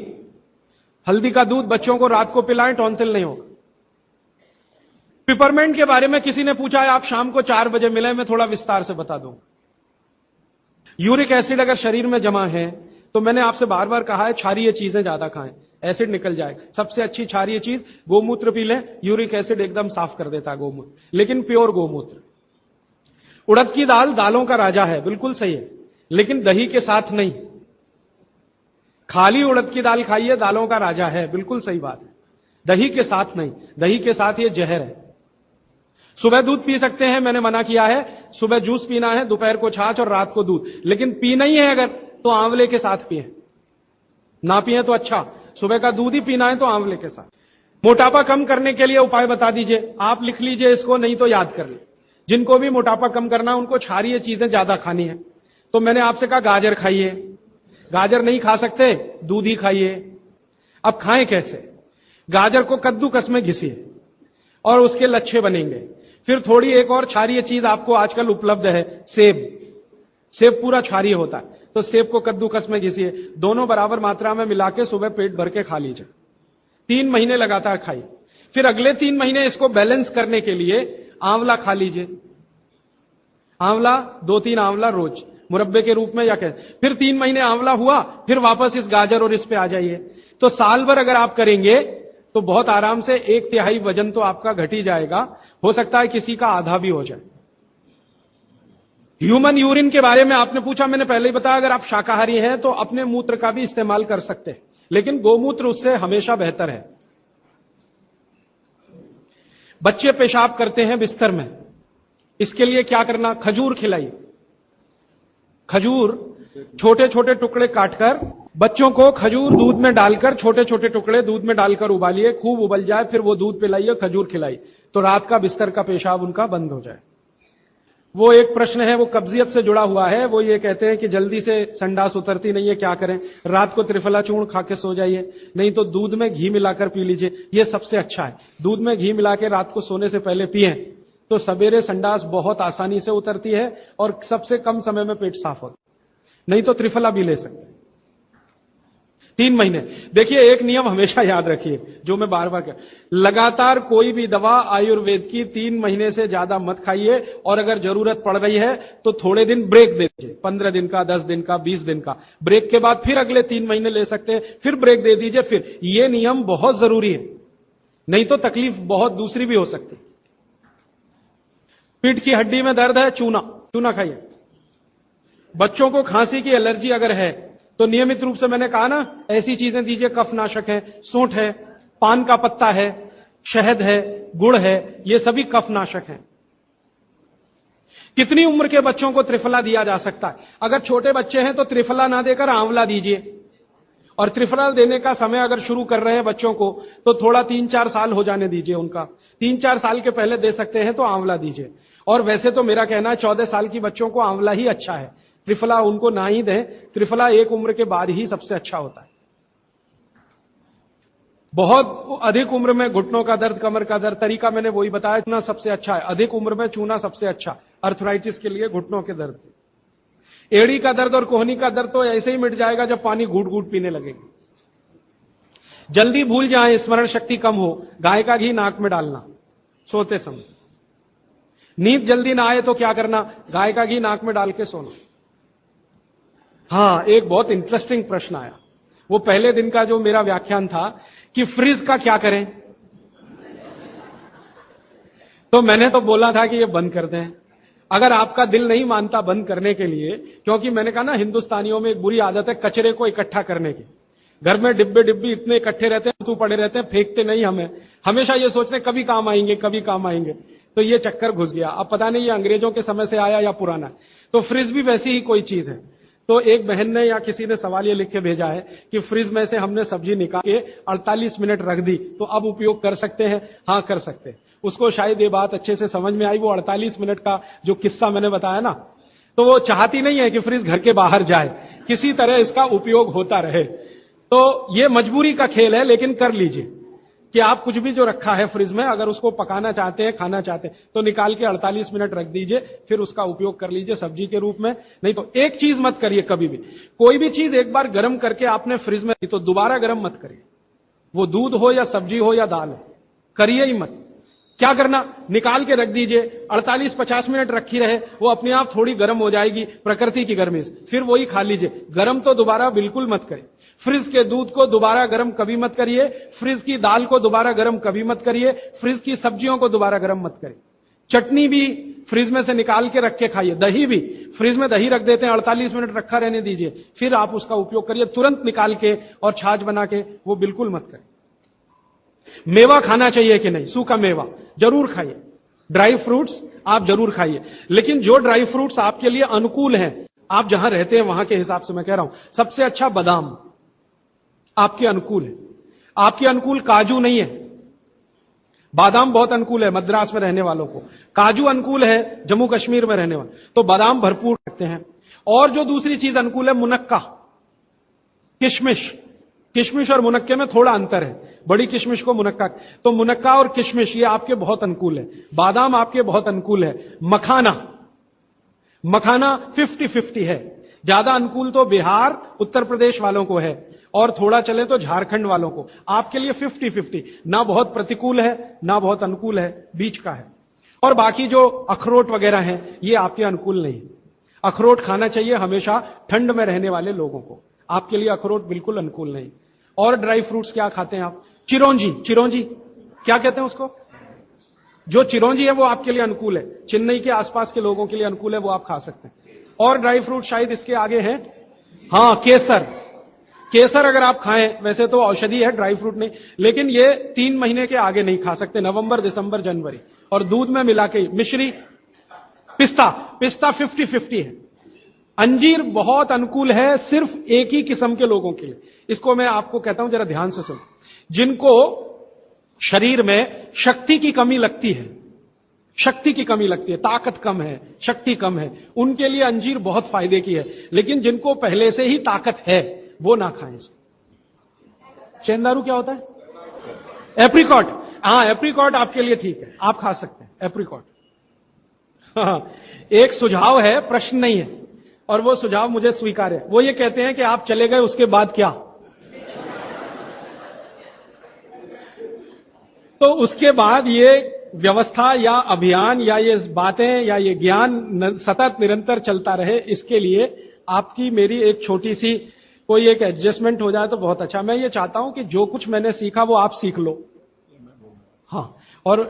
हल्दी का दूध बच्चों को रात को पिलाएं, टॉन्सिल नहीं होगा। पिपरमेंट के बारे में किसी ने पूछा है, आप शाम को 4 बजे मिले, मैं थोड़ा विस्तार से बता दूं। यूरिक एसिड अगर शरीर में जमा है तो मैंने आपसे बार बार कहा है क्षारीय चीजें ज्यादा खाएं, एसिड निकल जाए। सबसे अच्छी क्षारीय चीज गोमूत्र पी लें, यूरिक एसिड एकदम साफ कर देता है गोमूत्र, लेकिन प्योर गोमूत्र। उड़द की दाल दालों का राजा है, बिल्कुल सही है, लेकिन दही के साथ नहीं। खाली उड़द की दाल खाइए, दालों का राजा है, बिल्कुल सही बात है, दही के साथ नहीं। दही के साथ ये जहर है। सुबह दूध पी सकते हैं, मैंने मना किया है, सुबह जूस पीना है, दोपहर को छाछ और रात को दूध, लेकिन पीना ही है अगर तो आंवले के साथ पिए, ना पिए तो अच्छा, सुबह का दूध ही पीना है तो आंवले के साथ। मोटापा कम करने के लिए उपाय बता दीजिए, आप लिख लीजिए इसको, नहीं तो याद कर लीजिए। जिनको भी मोटापा कम करना है उनको क्षारीय चीजें ज्यादा खानी है। तो मैंने आपसे कहा गाजर खाइए, गाजर नहीं खा सकते, दूध ही खाइए। अब खाएं कैसे? गाजर को कद्दूकस में घिसिए और उसके लच्छे बनेंगे। फिर थोड़ी एक और क्षारीय चीज आपको आजकल उपलब्ध है, सेब। सेब पूरा क्षारीय होता है, तो सेब को कद्दूकस में घिसिए, दोनों बराबर मात्रा में मिला के सुबह पेट भर के खा लीजिए। 3 महीने लगातार खाइए। फिर अगले 3 महीने इसको बैलेंस करने के लिए आंवला खा लीजिए। आंवला 2-3 आंवला रोज मुरब्बे के रूप में या कह। फिर 3 महीने आंवला हुआ, फिर वापस इस गाजर और इस पे आ जाइए। तो साल भर अगर आप करेंगे तो बहुत आराम से 1/3 वजन तो आपका घट ही जाएगा, हो सकता है किसी का आधा भी हो जाए। ह्यूमन यूरिन के बारे में आपने पूछा, मैंने पहले ही बताया, अगर आप शाकाहारी हैं तो अपने मूत्र का भी इस्तेमाल कर सकते हैं, लेकिन गोमूत्र उससे हमेशा बेहतर है। बच्चे पेशाब करते हैं बिस्तर में, इसके लिए क्या करना? खजूर खिलाइए। खजूर छोटे छोटे टुकड़े काटकर बच्चों को खजूर दूध में डालकर, छोटे छोटे टुकड़े दूध में डालकर उबालिए, खूब उबल जाए, फिर वो दूध पिलाइए, खजूर खिलाइए, तो रात का बिस्तर का पेशाब उनका बंद हो जाए। वो एक प्रश्न है, वो कब्जियत से जुड़ा हुआ है। वो ये कहते हैं कि जल्दी से संडास उतरती नहीं है, क्या करें? रात को त्रिफला चूर्ण खा के सो जाइए, नहीं तो दूध में घी मिलाकर पी लीजिए, ये सबसे अच्छा है। दूध में घी मिला के रात को सोने से पहले पिए तो सवेरे संडास बहुत आसानी से उतरती है और सबसे कम समय में पेट साफ होता है। नहीं तो त्रिफला भी ले सकते हैं। 3 महीने। देखिए, एक नियम हमेशा याद रखिए, जो मैं बार बार कह, लगातार कोई भी दवा आयुर्वेद की 3 महीने से ज्यादा मत खाइए, और अगर जरूरत पड़ रही है तो थोड़े दिन ब्रेक दे दीजिए, 15 दिन का, 10 दिन का, 20 दिन का ब्रेक के बाद फिर अगले 3 महीने ले सकते हैं, फिर ब्रेक दे दीजिए। फिर ये नियम बहुत जरूरी है, नहीं तो तकलीफ बहुत दूसरी भी हो सकती। पीठ की हड्डी में दर्द है, चूना खाइए। बच्चों को खांसी की एलर्जी अगर है तो नियमित रूप से, मैंने कहा ना, ऐसी चीजें दीजिए, कफनाशक है, सूंठ है, पान का पत्ता है, शहद है, गुड़ है, ये सभी कफनाशक हैं। कितनी उम्र के बच्चों को त्रिफला दिया जा सकता है? अगर छोटे बच्चे हैं तो त्रिफला ना देकर आंवला दीजिए, और त्रिफला देने का समय अगर शुरू कर रहे हैं बच्चों को तो थोड़ा 3-4 साल हो जाने दीजिए उनका। 3-4 साल के पहले दे सकते हैं तो आंवला दीजिए। और वैसे तो मेरा कहना है 14 साल की बच्चों को आंवला ही अच्छा है, त्रिफला उनको ना ही दें। त्रिफला एक उम्र के बाद ही सबसे अच्छा होता है। बहुत अधिक उम्र में घुटनों का दर्द, कमर का दर्द, तरीका मैंने वही बताया, चूना सबसे अच्छा है। अधिक उम्र में चूना सबसे अच्छा, अर्थराइटिस के लिए, घुटनों के दर्द। एड़ी का दर्द और कोहनी का दर्द तो ऐसे ही मिट जाएगा जब पानी घूट घूट पीने लगेगी। जल्दी भूल जाए, स्मरण शक्ति कम हो, गाय का घी नाक में डालना सोते समय। नींद जल्दी ना आए तो क्या करना? गाय का घी नाक में डाल के सोना। हां, एक बहुत इंटरेस्टिंग प्रश्न आया, वो पहले दिन का जो मेरा व्याख्यान था कि फ्रिज का क्या करें, तो मैंने तो बोला था कि ये बंद कर दें। अगर आपका दिल नहीं मानता बंद करने के लिए, क्योंकि मैंने कहा ना, हिंदुस्तानियों में एक बुरी आदत है कचरे को इकट्ठा करने की। घर में डिब्बे इतने इकट्ठे रहते हैं, तू पड़े रहते हैं, फेंकते नहीं हमें, हमेशा ये सोचते हैं कभी काम आएंगे, कभी काम आएंगे। तो ये चक्कर घुस गया। अब पता नहीं ये अंग्रेजों के समय से आया या पुराना। तो फ्रिज भी वैसी ही कोई चीज है। तो एक बहन ने या किसी ने सवाल ये लिख के भेजा है कि फ्रिज में से हमने सब्जी निकाल के 48 मिनट रख दी, तो अब उपयोग कर सकते हैं? हां, कर सकते हैं। उसको शायद ये बात अच्छे से समझ में आई। वो 48 मिनट का जो किस्सा मैंने बताया ना, तो वो चाहती नहीं है कि फ्रिज घर के बाहर जाए, किसी तरह इसका उपयोग होता रहे। तो ये मजबूरी का खेल है, लेकिन कर लीजिए कि आप कुछ भी जो रखा है फ्रिज में, अगर उसको पकाना चाहते हैं, खाना चाहते हैं, तो निकाल के 48 मिनट रख दीजिए, फिर उसका उपयोग कर लीजिए सब्जी के रूप में। नहीं तो एक चीज मत करिए कभी भी, कोई भी चीज एक बार गर्म करके आपने फ्रिज में, तो दोबारा गर्म मत करिए। वो दूध हो या सब्जी हो या दाल हो, करिए ही मत। क्या करना, निकाल के रख दीजिए, 48-50 मिनट रखी रहे, वो अपने आप थोड़ी गर्म हो जाएगी प्रकृति की गर्मी से, फिर वही खा लीजिए। गर्म तो दोबारा बिल्कुल मत करिए। फ्रिज के दूध को दोबारा गर्म कभी मत करिए, फ्रिज की दाल को दोबारा गर्म कभी मत करिए, फ्रिज की सब्जियों को दोबारा गर्म मत करिए। चटनी भी फ्रिज में से निकाल के रख के खाइए, दही भी फ्रिज में दही रख देते हैं, 48 मिनट रखा रहने दीजिए, फिर आप उसका उपयोग करिए, तुरंत निकाल के और छाछ बना के, वो बिल्कुल मत करिए। मेवा खाना चाहिए कि नहीं, सूखा मेवा जरूर खाइए, ड्राई फ्रूट्स आप जरूर खाइए, लेकिन जो ड्राई फ्रूट्स आपके लिए अनुकूल हैं, आप जहां रहते हैं वहां के हिसाब से मैं कह रहा हूं, सबसे अच्छा बादाम आपके अनुकूल है। आपके अनुकूल काजू नहीं है, बादाम बहुत अनुकूल है मद्रास में रहने वालों को, काजू अनुकूल है जम्मू कश्मीर में रहने वाले, तो बादाम भरपूर रखते हैं। और जो दूसरी चीज अनुकूल है, मुनक्का, किशमिश। किशमिश और मुनक्के में थोड़ा अंतर है, बड़ी किशमिश को मुनक्का, तो मुनक्का और किशमिश ये आपके बहुत अनुकूल है। बादाम आपके बहुत अनुकूल है। मखाना, मखाना 50-50 है, ज्यादा अनुकूल तो बिहार उत्तर प्रदेश वालों को है, और थोड़ा चले तो झारखंड वालों को। आपके लिए 50-50, ना बहुत प्रतिकूल है ना बहुत अनुकूल है, बीच का है। और बाकी जो अखरोट वगैरह हैं, ये आपके अनुकूल नहीं। अखरोट खाना चाहिए हमेशा ठंड में रहने वाले लोगों को, आपके लिए अखरोट बिल्कुल अनुकूल नहीं। और ड्राई फ्रूट्स क्या खाते हैं आप, चिरौंजी, चिरौंजी क्या कहते हैं उसको, जो चिरौंजी है वो आपके लिए अनुकूल है, चेन्नई के आसपास के लोगों के लिए अनुकूल है, वो आप खा सकते हैं। और ड्राई फ्रूट शायद इसके आगे हैं, हां केसर। केसर अगर आप खाएं, वैसे तो औषधि है, ड्राई फ्रूट नहीं, लेकिन ये 3 महीने के आगे नहीं खा सकते, नवंबर दिसंबर जनवरी, और दूध में मिला के। मिश्री, पिस्ता, पिस्ता 50-50 है। अंजीर बहुत अनुकूल है सिर्फ एक ही किस्म के लोगों के लिए, इसको मैं आपको कहता हूं जरा ध्यान से सुनो, जिनको शरीर में शक्ति की कमी लगती है, शक्ति की कमी लगती है, ताकत कम है, शक्ति कम है, उनके लिए अंजीर बहुत फायदे की है। लेकिन जिनको पहले से ही ताकत है वो ना खाएं इसको। चेंदारू क्या होता है, एप्रिकॉट, हां एप्रिकॉट आपके लिए ठीक है, आप खा सकते हैं एप्रिकॉट। एक सुझाव है, प्रश्न नहीं है, और वो सुझाव मुझे स्वीकार है। वो ये कहते हैं कि आप चले गए उसके बाद क्या, तो उसके बाद ये व्यवस्था या अभियान या ये बातें या ये ज्ञान सतत निरंतर चलता रहे, इसके लिए आपकी मेरी एक छोटी सी कोई एक एडजस्टमेंट हो जाए तो बहुत अच्छा। मैं ये चाहता हूं कि जो कुछ मैंने सीखा वो आप सीख लो, हां, और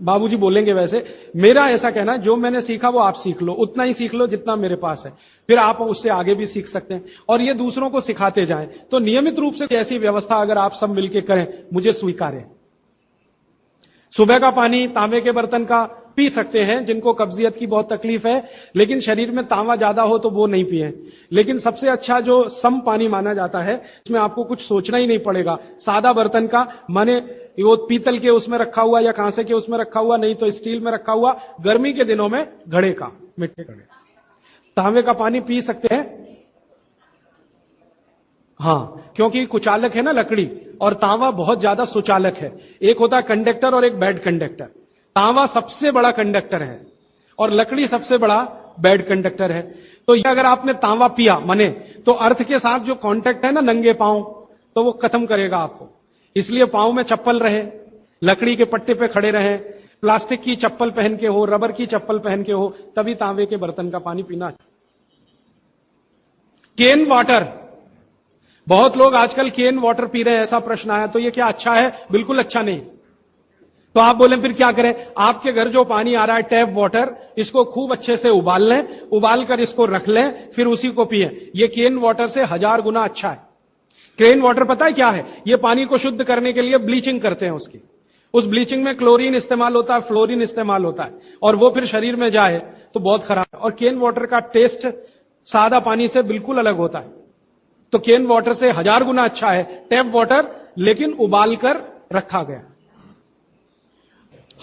बाबूजी बोलेंगे वैसे, मेरा ऐसा कहना है जो मैंने सीखा वो आप सीख लो, उतना ही सीख लो जितना मेरे पास है, फिर आप उससे आगे भी सीख सकते हैं, और ये दूसरों को सिखाते जाएं। तो नियमित रूप से ऐसी व्यवस्था अगर आप सब मिलकर करें, मुझे स्वीकार है। सुबह का पानी तांबे के बर्तन का पी सकते हैं जिनको कब्जियत की बहुत तकलीफ है, लेकिन शरीर में तांबा ज्यादा हो तो वो नहीं पिए। लेकिन सबसे अच्छा जो सम पानी माना जाता है, इसमें आपको कुछ सोचना ही नहीं पड़ेगा, सादा बर्तन का, माने वो पीतल के उसमें रखा हुआ या कांसे के उसमें रखा हुआ, नहीं तो स्टील में रखा हुआ, गर्मी के दिनों में घड़े का, मिट्टी घड़े, तांबे का पानी पी सकते हैं। हां, क्योंकि कुचालक है ना लकड़ी, और तांबा बहुत ज्यादा सुचालक है। एक होता है कंडक्टर और एक बैड कंडक्टर। तांबा सबसे बड़ा कंडक्टर है और लकड़ी सबसे बड़ा बैड कंडक्टर है। तो ये अगर आपने तांबा पिया माने, तो अर्थ के साथ जो कांटेक्ट है ना नंगे पांव, तो वो खत्म करेगा आपको। इसलिए पांव में चप्पल रहे, लकड़ी के पट्टे पे खड़े रहे, प्लास्टिक की चप्पल पहन के हो, रबर की चप्पल पहन के हो, तभी तांबे के बर्तन का पानी पीना। केन वाटर, बहुत लोग आजकल केन वाटर पी रहे हैं, ऐसा प्रश्न आया, तो ये क्या अच्छा है? बिल्कुल अच्छा नहीं। तो आप बोले फिर क्या करें? आपके घर जो पानी आ रहा है टैप वाटर, इसको खूब अच्छे से उबाल लें, उबाल कर इसको रख लें, फिर उसी को पिएं। ये केन वाटर से 1000 गुना अच्छा है। केन वाटर पता है क्या है? ये पानी को शुद्ध करने के लिए ब्लीचिंग करते हैं उसकी। उस ब्लीचिंग में क्लोरीन इस्तेमाल होता है, फ्लोरीन इस्तेमाल होता है, और वो फिर शरीर में जाए तो बहुत खराब है। और केन वाटर का टेस्ट सादा पानी से बिल्कुल अलग होता है। तो केन वाटर से 1000 गुना अच्छा है टैप वाटर, लेकिन उबाल कर रखा गया।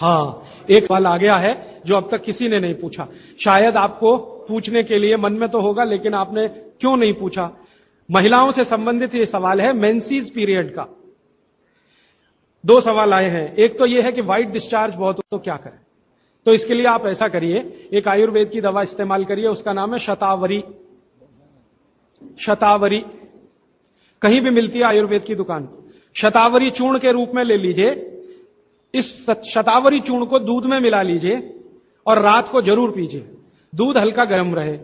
हां, एक सवाल आ गया है जो अब तक किसी ने नहीं पूछा, शायद आपको पूछने के लिए मन में तो होगा, लेकिन आपने क्यों नहीं पूछा। महिलाओं से संबंधित यह सवाल है, मेंसेस पीरियड का। 2 सवाल आए हैं। एक तो यह है कि व्हाइट डिस्चार्ज बहुत हो तो क्या करें। तो इसके लिए आप ऐसा करिए, एक आयुर्वेद की दवा इस्तेमाल करिए, उसका नाम है शतावरी। शतावरी कहीं भी मिलती है आयुर्वेद की दुकान। शतावरी चूर्ण के रूप में ले लीजिए, इस शतावरी चूर्ण को दूध में मिला लीजिए और रात को जरूर पीजिए। दूध हल्का गर्म रहे,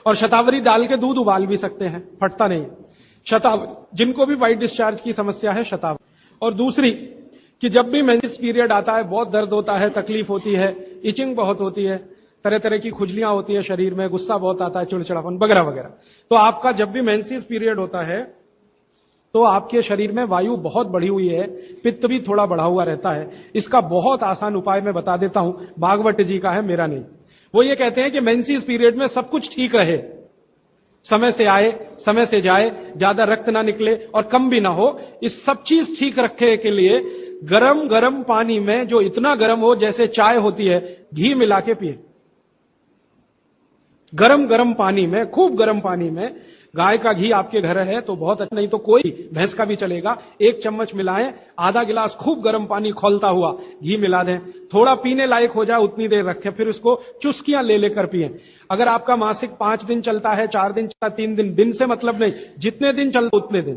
और शतावरी डाल के दूध उबाल भी सकते हैं, फटता नहीं। शतावरी, जिनको भी वाइट डिस्चार्ज की समस्या है, शतावरी। और दूसरी कि जब भी मेंसेस पीरियड आता है, बहुत दर्द होता है, तकलीफ होती है, इचिंग बहुत होती है, तरह तरह की खुजलियां होती है शरीर में, गुस्सा बहुत आता है, चिड़चिड़ापन वगैरह वगैरह, तो आपका जब भी मेंसेस पीरियड होता है तो आपके शरीर में वायु बहुत बढ़ी हुई है, पित्त भी थोड़ा बढ़ा हुआ रहता है। इसका बहुत आसान उपाय मैं बता देता हूं, भागवत जी का है, मेरा नहीं। वो ये कहते हैं कि मेंसेस पीरियड में सब कुछ ठीक रहे, समय से आए, समय से जाए, ज्यादा रक्त ना निकले और कम भी ना हो, इस सब चीज ठीक रखने के लिए गरम गरम पानी में, जो इतना गरम हो जैसे चाय होती है, घी मिला के पिए। गरम गरम पानी में, खूब गरम पानी में, गाय का घी आपके घर है तो बहुत अच्छा, नहीं तो कोई भैंस का भी चलेगा, 1 चम्मच मिलाएं, आधा गिलास खूब गर्म पानी खौलता हुआ घी मिला दें, थोड़ा पीने लायक हो जाए उतनी देर रखें, फिर उसको चुस्कियां ले लेकर पिएं। अगर आपका मासिक 5 दिन चलता है, 4 दिन चलता, 3 दिन, दिन से मतलब नहीं, जितने दिन चलता उतने दिन।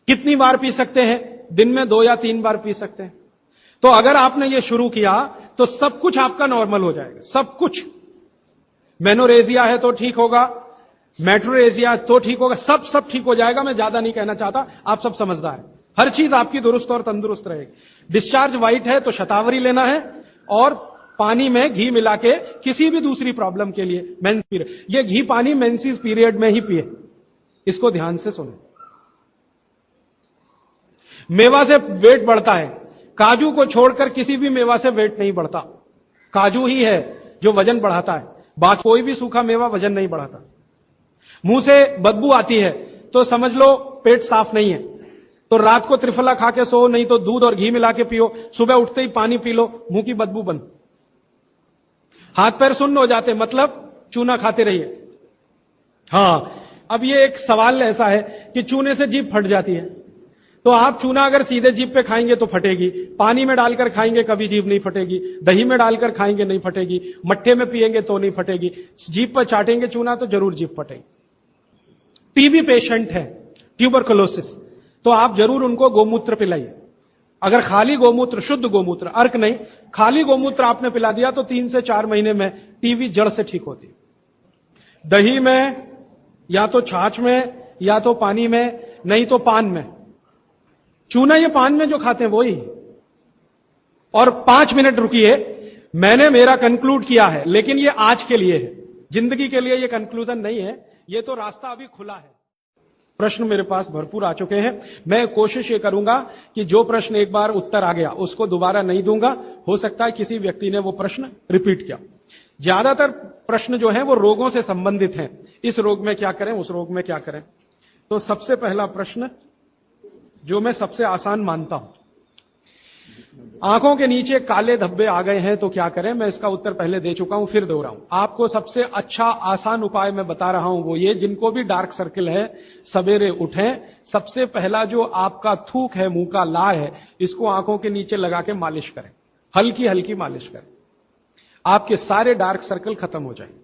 कितनी बार पी सकते हैं? दिन में 2 या 3 बार पी सकते हैं। तो अगर आपने ये शुरू किया तो सब कुछ आपका नॉर्मल हो जाएगा, सब कुछ। मेनोरेजिया है तो ठीक होगा, मेट्रोरेजिया तो ठीक होगा, सब ठीक हो जाएगा। मैं ज्यादा नहीं कहना चाहता, आप सब समझदार हैं। हर चीज आपकी दुरुस्त और तंदुरुस्त रहेगी। डिस्चार्ज व्हाइट है तो शतावरी लेना है, और पानी में घी मिला के किसी भी दूसरी प्रॉब्लम के लिए, मेंस पीरियड, ये घी पानी मेंसेस पीरियड में ही पिए। इसको ध्यान से सुने। मेवा से वेट बढ़ता है, काजू को छोड़कर किसी भी मेवा से वेट नहीं बढ़ता। काजू ही है जो वजन बढ़ाता है, बाकी कोई भी सूखा मेवा वजन नहीं बढ़ाता। मुंह से बदबू आती है तो समझ लो पेट साफ नहीं है, तो रात को त्रिफला खा के सो, नहीं तो दूध और घी मिला के पियो, सुबह उठते ही पानी पी लो, मुंह की बदबू बंद। हाथ पैर सुन्न हो जाते, मतलब चूना खाते रहिए। हां, अब ये एक सवाल ऐसा है कि चूने से जीभ फट जाती है, तो आप चूना अगर सीधे जीभ पे खाएंगे तो फटेगी, पानी में डालकर खाएंगे कभी जीभ नहीं फटेगी, दही में डालकर खाएंगे नहीं फटेगी, मट्ठे में पिएंगे तो नहीं फटेगी, जीभ पर चाटेंगे चूना तो जरूर जीभ फटेगी। टीबी पेशेंट है, ट्यूबरकुलोसिस, तो आप जरूर उनको गोमूत्र पिलाइए। अगर खाली गोमूत्र, शुद्ध गोमूत्र, अर्क नहीं, खाली गोमूत्र आपने पिला दिया तो 3 से 4 महीने में टीबी जड़ से ठीक होती है। दही में, या तो छाछ में, या तो पानी में, नहीं तो पान में। चूना ये पान में जो खाते हैं वही। और 5 मिनट रुकिए, मैंने मेरा कंक्लूड किया है, लेकिन ये आज के लिए है, जिंदगी के लिए ये कंक्लूजन नहीं है, ये तो रास्ता अभी खुला है। प्रश्न मेरे पास भरपूर आ चुके हैं। मैं कोशिश ये करूंगा कि जो प्रश्न एक बार उत्तर आ गया उसको दोबारा नहीं दूंगा। हो सकता है किसी व्यक्ति ने वो प्रश्न रिपीट किया। ज्यादातर प्रश्न जो हैं वो रोगों से संबंधित हैं, इस रोग में क्या करें, उस रोग में क्या करें। तो सबसे पहला प्रश्न जो मैं सबसे आसान मानता हूं, आंखों के नीचे काले धब्बे आ गए हैं तो क्या करें। मैं इसका उत्तर पहले दे चुका हूं, फिर दोहराऊं। आपको सबसे अच्छा आसान उपाय मैं बता रहा हूं, वो ये, जिनको भी डार्क सर्किल है, सवेरे उठें, सबसे पहला जो आपका थूक है, मुंह का लार है, इसको आंखों के नीचे लगा के मालिश करें, हल्की हल्की मालिश करें, आपके सारे डार्क सर्कल खत्म हो जाएंगे।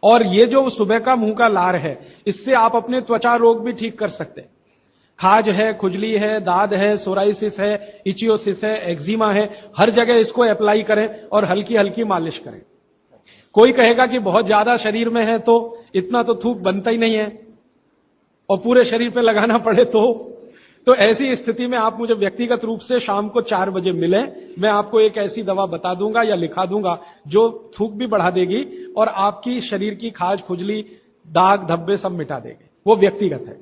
और ये जो सुबह का मुंह का लार है, इससे आप अपने त्वचा रोग भी ठीक कर सकते हैं। खाज है, खुजली है, दाद है, सोराइसिस है, इचियोसिस है, एक्जिमा है, हर जगह इसको अप्लाई करें और हल्की हल्की मालिश करें। कोई कहेगा कि बहुत ज्यादा शरीर में है तो इतना तो थूक बनता ही नहीं है, और पूरे शरीर पे लगाना पड़े तो ऐसी स्थिति में आप मुझे व्यक्तिगत रूप से शाम को 4 बजे मिलें, मैं आपको एक ऐसी दवा बता दूंगा या लिखा दूंगा जो थूक भी बढ़ा देगी और आपकी शरीर की खाज, खुजली, दाग, धब्बे सब मिटा देगी। वो व्यक्तिगत है।